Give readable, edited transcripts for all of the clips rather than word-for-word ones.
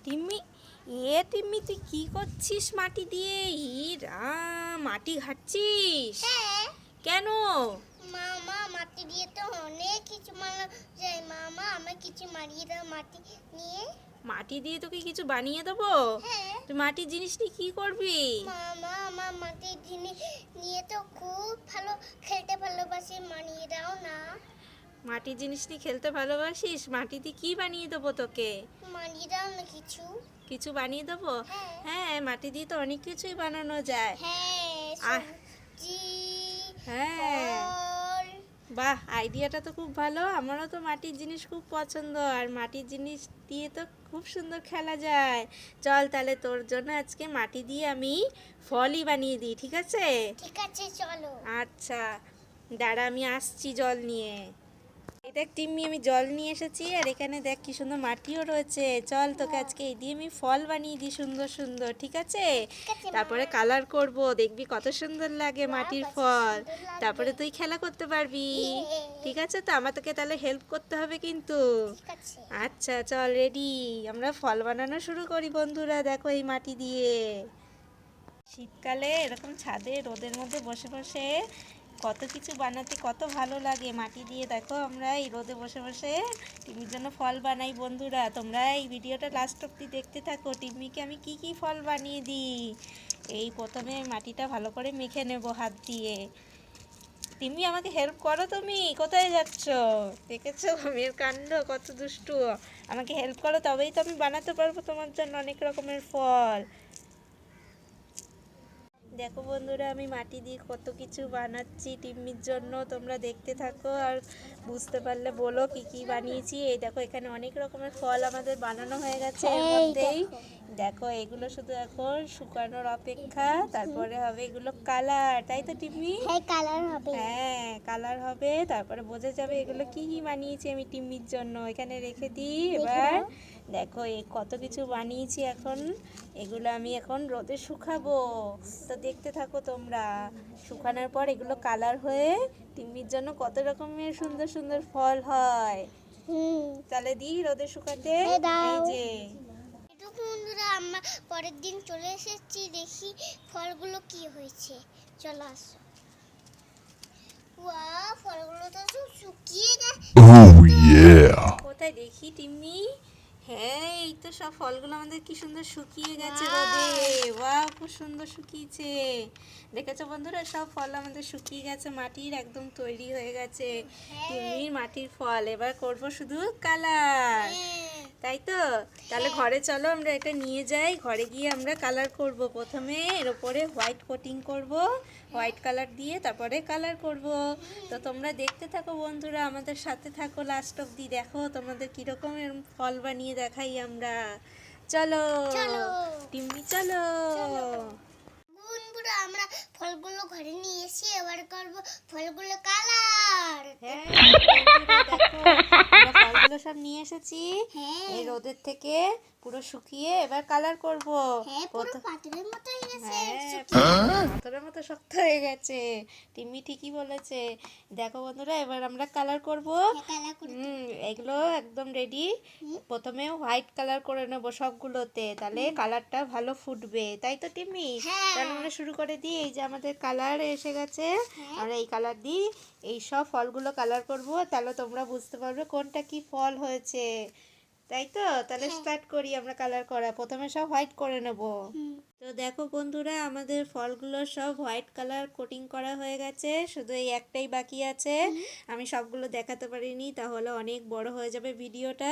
টিম্মি, টিম্মি তুই কি করছিস মাটি দিয়ে? মাটি ঘাটছিস? হ্যাঁ। কেন? মামা মাটি দিয়ে তো অনেক কিছু বানানো যায়। মামা আমার কিছু মারিয়ে দাও মাটি নিয়ে। মাটি দিয়ে তোকে কিছু বানিয়ে দেবো? হ্যাঁ। তুই মাটির জিনিস নিয়ে কি করবি? মামা আমার মাটির জিনিস নিয়ে তো খুব ভালো খেলতে ভালোবাসি, মানিয়ে দাও না। মাটির জিনিস নিয়ে খেলতে ভালোবাসিস? মাটি দিয়ে কি বানিয়ে দেবো তোকে? মানিয়ে দাও না কিছু। কিছু বানিয়ে দেবো? হ্যাঁ। হ্যাঁ, মাটি দিয়ে তো অনেক কিছুই বানানো যায়। হ্যাঁ, আহ, সবজি, হ্যাঁ, ফল। বাহ, আইডিয়াটা তো খুব ভালো। আমারও তো মাটির জিনিস খুব পছন্দ, আর মাটির জিনিস দিয়ে তো খুব সুন্দর খেলা যায়। চল তাহলে তোর জন্য আজকে মাটি দিয়ে আমি ফলই বানিয়ে দিই, ঠিক আছে? ঠিক আছে, চলো। আচ্ছা, দাঁড়া আমি আসছি জল নিয়ে। এই দেখ টিম্মি, আমি জল নিয়ে এসেছি, আর এখানে দেখ কি সুন্দর মাটিও রয়েছে। চল তোকে আজকে এই দিয়ে আমি ফল বানিয়ে দিই সুন্দর সুন্দর, ঠিক আছে? ঠিক আছে, তারপরে মা। কালার করব, দেখবি কত সুন্দর লাগে বাহ, মাটির কত ফল। সুন্দর লাগবে। তারপরে তুই খেলা করতে পারবি। ঠিক আছে, তো আমার তোকে তাহলে হেল্প করতে হবে কিন্তু। ঠিক আছে। আচ্ছা চল, রেডি, আমরা ফল বানানো শুরু করি বন্ধুরা। দেখো এই মাটি দিয়ে শীতকালে এরকম ছাদে রোদের মধ্যে বসে বসে কত কিছু বানাতে কত ভালো লাগে মাটি দিয়ে। দেখো আমরা এই রোদে বসে বসে টিমির জন্য ফল বানাই বন্ধুরা। তোমরা এই ভিডিওটা লাস্ট অব্দি দেখতে থাকো, টিমিকে আমি কি কি ফল বানিয়ে দিই। এই প্রথমে মাটিটা ভালো করে মেখে নেব হাত দিয়ে। টিমি আমাকে হেল্প করো, তুমি কোথায় যাচ্ছ? দেখেছো মেয়ের কাণ্ড, কত দুষ্টু। আমাকে হেল্প করো, তবেই তো আমি বানাতে পারবো তোমার জন্য অনেক রকমের ফল। দেখো বন্ধুরা, আমি মাটি দিয়ে কত কিছু বানাচ্ছি টিম্মির জন্য। তোমরা দেখতে থাকো, আর বুঝতে পারলে বলো কি কি বানিয়েছি। এই দেখো এখানে অনেক রকমের ফল আমাদের বানানো হয়ে গেছে এর মধ্যেই। দেখো এগুলো শুধু এখন শুকানোর অপেক্ষা, তারপরে হবে এগুলো কালার, তাই তো টিম্মি? হ্যাঁ, কালার হবে। হ্যাঁ, কালার হবে, তারপরে বোঝা যাবে এগুলো কি কি বানিয়েছি আমি টিম্মির জন্য। এখানে রেখে দিই এবার। দেখো এই কত কিছু বানিয়েছি এখন। এগুলো আমি এখন রোদে শুকাবো, তো দেখতে থাকো তোমরা। শুকানোর পর এগুলো কালার হয়ে টিম্মির জন্য কত রকমের সুন্দর সুন্দর ফল হয়। তাহলে দিই রোদে শুকাতে। এই যে একটু বন্ধুরা, আমরা পরের দিন চলে এসেছি, দেখি ফলগুলো কি হয়েছে। চলো আসো। ওয়াও, ফলগুলো তো সব শুকিয়ে গেছে। কোথায় দেখি টিম্মি? হ্যাঁ, এই তো সব ফলগুলো আমাদের কি সুন্দর শুকিয়ে গেছে Wow! রোদে। বাহ, খুব সুন্দর শুকিয়েছে। দেখেছো বন্ধুরা, সব ফল আমাদের শুকিয়ে গেছে, মাটির একদম তৈরি হয়ে গেছে টিম্মির মাটির ফল। এবার করব শুধু কালার, তাই তো? তাহলে ঘরে চলো আমরা এটা নিয়ে যাই, ঘরে গিয়ে আমরা কালার করব। প্রথমে এর উপরে হোয়াইট কোটিং করব, হোয়াইট কালার দিয়ে তারপরে কালার করব। তো তোমরা দেখতে থাকো বন্ধুরা, আমাদের সাথে থাকো লাস্ট অবধি। দেখো তোমাদের কীরকমের ফল বানিয়ে দেখাই আমরা। চলো চলো টিম্মি, চলো। বন্ধুরা, আমরা ফলগুলো ঘরে নিয়ে এসে এবার করব ফলগুলো কালার। হ্যাঁ বন্ধুরা, দেখো আমরা ফলগুলো সব নিয়ে এসেছি এই রোদের থেকে পুরো শুকিয়ে, এবার কালার করব। হ্যাঁ, পুরো পাথরের মতো হয়ে গেছে। হ্যাঁ, পাথরের মতো শক্ত হয়ে গেছে। টিম্মি ঠিকই বলেছে। দেখো বন্ধুরা, এবার আমরা কালার করব। এগুলো একদম রেডি। প্রথমে হোয়াইট কালার করে নেব সবগুলোতে, তাহলে কালারটা ভালো ফুটবে, তাই তো টিম্মি? তাহলে আমরা শুরু করে দিই। এই যে আমাদের কালার এসে গেছে, আমরা এই কালার দিই। এই সব ফলগুলো কালার করব, তাহলে তোমরা বুঝতে পারবে কোনটা কি ফল হয়েছে, তাই তো? তাহলে স্টার্ট করি আমরা কালার করা। প্রথমে সব হোয়াইট করে নেব। তো দেখো বন্ধুরা, আমাদের ফলগুলো সব হোয়াইট কালার কোটিং করা হয়ে গেছে, শুধু এই একটাই বাকি আছে। আমি সবগুলো দেখাতে পারিনি, তাহলে অনেক বড় হয়ে যাবে ভিডিওটা।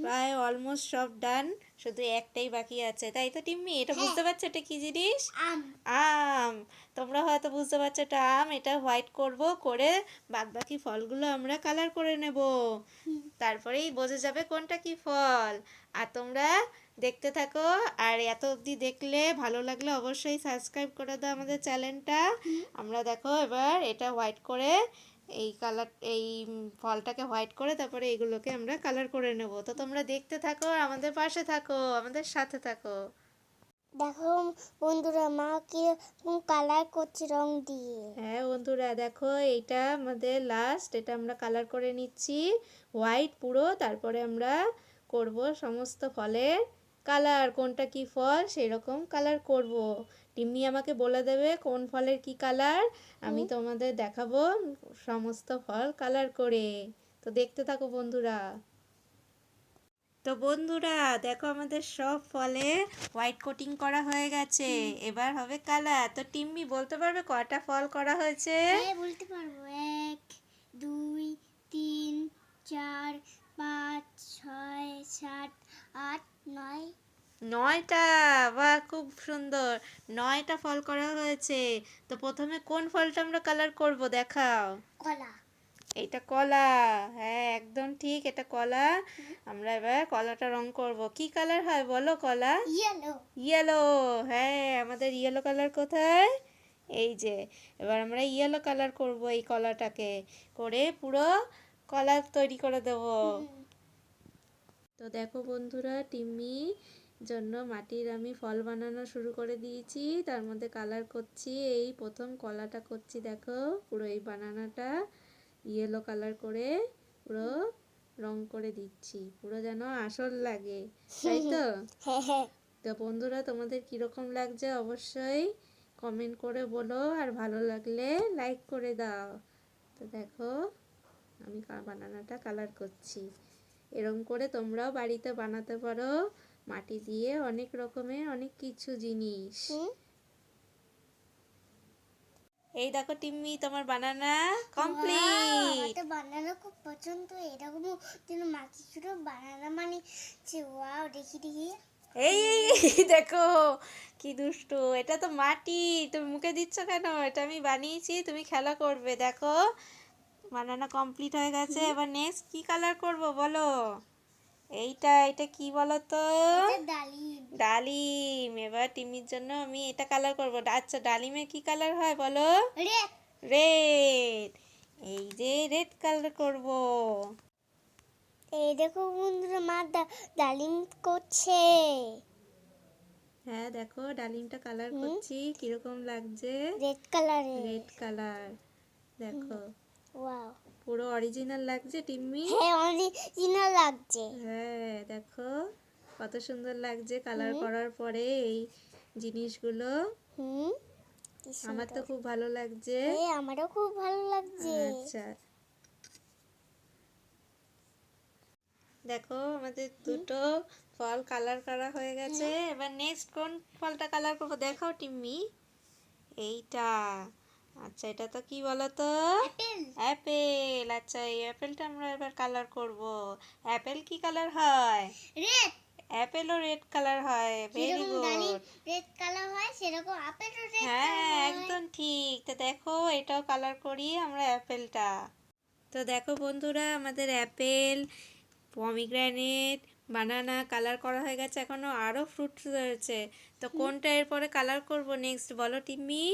প্রায় অলমোস্ট সব ডান, শুধু একটাই বাকি আছে, তাই তো টিম্মি? এটা বুঝতে পারছো এটা কি জিনিস? আম। তোমরা হয়তো বুঝতে পারছো এটা আম। এটা হোয়াইট করব, করে বাদবাকি ফলগুলো আমরা কালার করে নেব। তারপরেই বোঝা যাবে কোনটা কি ফল। আর তোমরা দেখতে থাকো, আর এত অবধি দেখলে ভালো লাগলে অবশ্যই সাবস্ক্রাইব করে দাও আমাদের চ্যানেলটা। আমরা দেখো এবার এটা হোয়াইট করে এই কালার, এই ফলটাকে হোয়াইট করে তারপরে এগুলোকে আমরা কালার করে নেব। তো তোমরা দেখতে থাকো, আমাদের পাশে থাকো, আমাদের সাথে থাকো। দেখো বন্ধুরা, মা কি কালার করছে রং দিয়ে। হ্যাঁ বন্ধুরা, দেখো এইটা আমাদের লাস্ট, এটা আমরা কালার করে নিচ্ছি হোয়াইট পুরো। তারপরে আমরা করব সমস্ত ফলের কালার, কোনটা কি ফল সেরকম কালার করব। টিম্মি আমাকে বলে দেবে কোন ফলের কি কালার, আমি তোমাদের দেখাবো সমস্ত ফল কালার করে। তো দেখতে থাকো বন্ধুরা। তো বন্ধুরা দেখো আমাদের সব ফলে হোয়াইট কোটিং করা হয়ে গেছে, এবার হবে কালার। তো টিম্মি বলতে পারবে কয়টা ফল করা হয়েছে? হ্যাঁ বলতে পারবো। 1 2 3 4 5 6 7 8 9। 9টা। বাহ, খুব সুন্দর, 9টা ফল করা হয়েছে। তো প্রথমে কোন ফলটা আমরা কালার করব দেখাও। কলা। এইটা কলা, হ্যাঁ একদম ঠিক, এটা কলা। আমরা এবার কলাটা রং করব। কি কালার হয় বলো কলা? ইয়েলো। ইয়েলো, হ্যাঁ আমাদের ইয়েলো কালার কোথায়? এই যে, এবার আমরা ইয়েলো কালার করব এই কলাটাকে, করে পুরো কলা তৈরি করে দেব। তো দেখো বন্ধুরা, টিম্মি জন্য মাটির আমি ফল বানানো শুরু করে দিয়েছি, তার মধ্যে কালার করছি। এই প্রথম কলাটা করছি, দেখো পুরো এই বানানাটা ইয়েলো কালার করে পুরো রং করে দিচ্ছি, পুরো যেন আসল লাগে, তাই তো? তো বন্ধুরা তোমাদের কীরকম লাগছে অবশ্যই কমেন্ট করে বলো, আর ভালো লাগলে লাইক করে দাও। তো দেখো আমি বানানাটা কালার করছি, এরকম করে তোমরাও বাড়িতে বানাতে পারো মাটি দিয়ে অনেক রকমের অনেক কিছু জিনিস। এই দেখো টিম্মি তোমার বানানা কমপ্লিট। আমার বানানা খুব পছন্দ, এরকম যেন মাটি ছোট বানানা মানে ওয়াও। দেখি দেখি। এই দেখো কি দুষ্টু, এটা তো মাটি, তুমি মুখে দিচ্ছ কেন? এটা আমি বানিয়েছি, তুমি খেলা করবে। দেখো বানানা কমপ্লিট হয়ে গেছে, এবার নেক্সট কি কালার করব বলো? এটা কি বলো তো? ডালিম। ডালিম। এবার টিমির জন্য আমি এটা কালার করব। আচ্ছা ডালিমের কি কালার হয় বলো? রেড। রেড। এই যে রেড কালার করব। এই দেখো বন্ধুরা, মা ডালিম করছে। হ্যাঁ দেখো ডালিমটা কালার করছি, কিরকম লাগছে? রেড কালারে। রেড কালার, দেখো ওয়াও, পুরো অরিজিনাল লাগছে টিম্মি। হ্যাঁ অরিজিনাল লাগছে। হ্যাঁ দেখো কত সুন্দর লাগছে কালার করার পরে এই জিনিসগুলো। কি আমার তো সুন্দর। খুব ভালো লাগছে। আমারও খুব ভালো লাগছে। আচ্ছা দেখো আমাদের দুটো ফল কালার করা হয়ে গেছে, এবার নেক্সট কোন ফলটা কালার করবো দেখাও টিম্মি। এইটা, আচ্ছা এটা তো কি বলতো? অ্যাপেল। অ্যাপেল। আচ্ছা এই অ্যাপেলটা আমরা এবার কালার করব। অ্যাপেল কি কালার হয়? রেড। অ্যাপেলও রেড কালার হয়, ভেরি যেরকম ডালিম গুড। রেড কালার হয়, সেরকম আপেলও রেড হ্যাঁ কালার হয়। একদম ঠিক। তো দেখো এটাও কালার করি আমরা অ্যাপেলটা। তো দেখো বন্ধুরা আমাদের অ্যাপেল, পমিগ্রেনেট, বানানা কালার করা হয়ে গেছে, এখনো আরো ফ্রুটস রয়েছে। তো কোনটা এরপরে কালার করব নেক্সট বলো টিম্মি?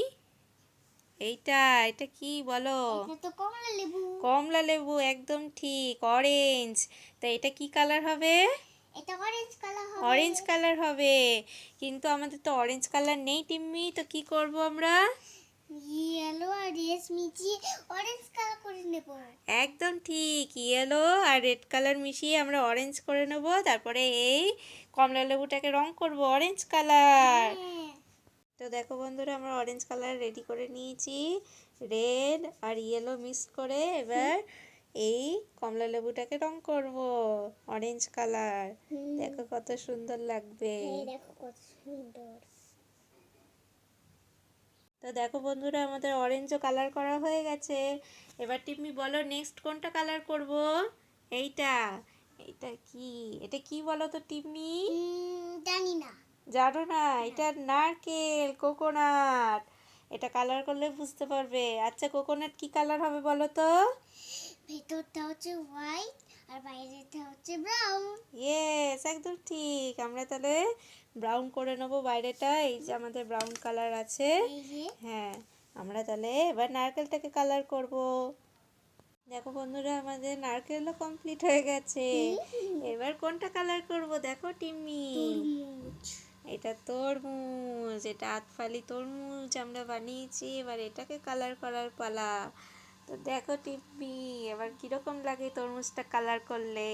এটা কি বলো? এটা তো কমলা লেবু। কমলা লেবু, একদম ঠিক, অরেঞ্জ। তো এটা কি কালার হবে? এটা অরেঞ্জ কালার হবে। অরেঞ্জ কালার হবে, কিন্তু আমাদের তো অরেঞ্জ কালার নেই টিম্মি, তো কি করব আমরা? ইয়েলো আর রেড মিশিয়ে অরেঞ্জ কালার করে নেব। একদম ঠিক, ইয়েলো আর রেড কালার মিশিয়ে আমরা অরেঞ্জ করে নেব, তারপরে এই কমলা লেবুটাকে রং করব অরেঞ্জ কালার। তো দেখো বন্ধুরা আমরা অরেঞ্জ কালার রেডি করে নিয়েছি, রেড আর ইয়েলো মিক্স করে। এবার এই কমলা লেবুটাকে রং করব অরেঞ্জ কালার, দেখো কত সুন্দর লাগবে। দেখো কত সুন্দর। তো দেখো বন্ধুরা আমাদের অরেঞ্জও কালার করা হয়ে গেছে, এবার টিম্মি বলো নেক্সট কোনটা কালার করব? এইটা, এটা কি বলো তো টিম্মি? জানি না। জানো না? এটা নারকেল, কোকোনাট। এটা কালার করলে বুঝতে পারবে। আচ্ছা কোকোনাট কি কালার হবে বলো তো? ভেতরটা হচ্ছে হোয়াইট আর বাইরেটা হচ্ছে ব্রাউন। ইয়েস একদম ঠিক, আমরা তাহলে ব্রাউন করে নেবো বাইরেটা। এই যে আমাদের ব্রাউন কালার আছে। এই যে। হ্যাঁ আমরা তাহলে এবার নারকেলটাকে কালার করব। দেখো বন্ধুরা আমাদের নারকেলও কমপ্লিট হয়ে গেছে, এবার কোনটা কালার করব দেখো টিম্মি? তরমুজ। এটা তরমুজ, এটা আতফালি তরমুজ আমরা বানিয়েছি, এবার এটাকে কালার করার পালা। তো দেখো টিম্মি এবার কিরকম লাগে তরমুজটা কালার করলে?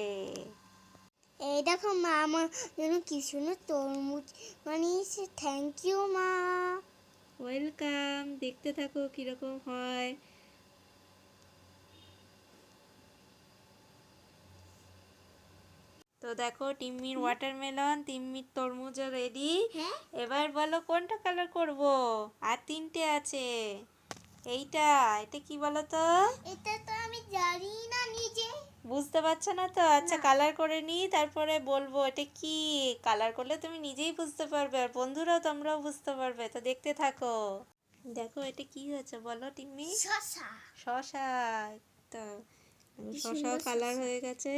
এই দেখো মা আমার জন্য কি সুন্দর তরমুজ বানিয়েছে, থ্যাংক ইউ মা। ওয়েলকাম, দেখতে থাকো কিরকম হয়। তো দেখো টিম্মির ওয়াটারমেলন, টিম্মির তরমুজও রেডি। হ্যাঁ এবার বলো কোনটা কালার করব? আর তিনটে আছে। এইটা, এটা কি বলো তো? এটা তো আমি জানি না নিজে। বুঝতে পারছো না তো? আচ্ছা না। কালার করে নি, তারপরে বলবো এটা কি। কালার করলে তুমি নিজেই বুঝতে পারবে, আর বন্ধুরাও তোমরাও বুঝতে পারবে। তো দেখতে থাকো। দেখো এটা কি হয়েছে বলো টিম্মি? শসা। শশা। তো কি শশাও সুন্দর কালার শসা। হয়ে গেছে।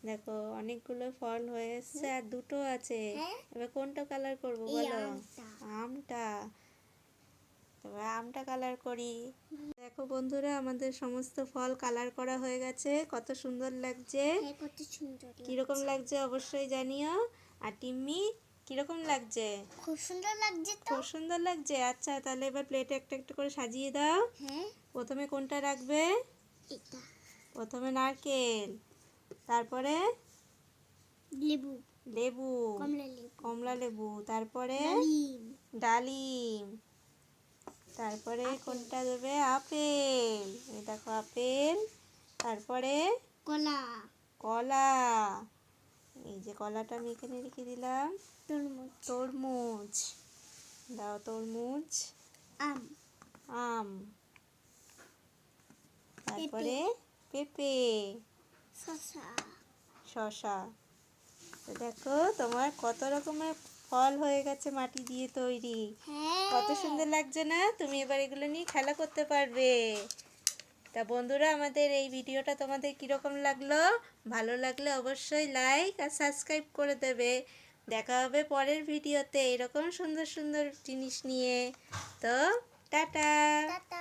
দেখো অনেকগুলো ফল হয়ে এসছে, আর দুটো আছে। হ্যাঁ এবার কোনটা কালার করবো এই বলো? আমটা। আমটা। তবে আমটা কালার করি। দেখো বন্ধুরা, আমাদের সমস্ত ফল কালার করা হয়ে গেছে। কত সুন্দর লাগছে। হ্যাঁ কত সুন্দর কিরকম লাগছে। লাগছে অবশ্যই জানিও। আর টিম্মি, কিরকম লাগছে? খুব সুন্দর লাগছে তো। খুব সুন্দর লাগছে। আচ্ছা তাহলে এবার প্লেটে একটা একটা করে সাজিয়ে দাও। হ্যাঁ প্রথমে কোনটা রাখবে? এটা প্রথমে নারকেল, তারপরে লেবু, লেবু, কমলা লেবু, কমলা লেবু, তারপরে ডালিম, ডালিম, তারপরে কোনটা দেবে? আপেল। এই দেখো আপেল, তারপরে কলা, কলা। এই যে কলাটা আমি এখানে রেখে দিলাম। তরমুজ, তরমুজ দাও, তরমুজ, আম, আম, তারপরে পেঁপে, শসা। শসা। তো দেখো তোমার কত রকমের ফল হয়ে গেছে মাটি দিয়ে তৈরি। হ্যাঁ কত সুন্দর লাগছে না? তুমি এবার এগুলো নিয়ে খেলা করতে পারবে। তা বন্ধুরা, আমাদের এই ভিডিওটা তোমাদের কীরকম লাগলো? ভালো লাগলে অবশ্যই লাইক আর সাবস্ক্রাইব করে দেবে। দেখা হবে পরের ভিডিওতে এরকম সুন্দর সুন্দর জিনিস নিয়ে। তো টাটা। টাটা।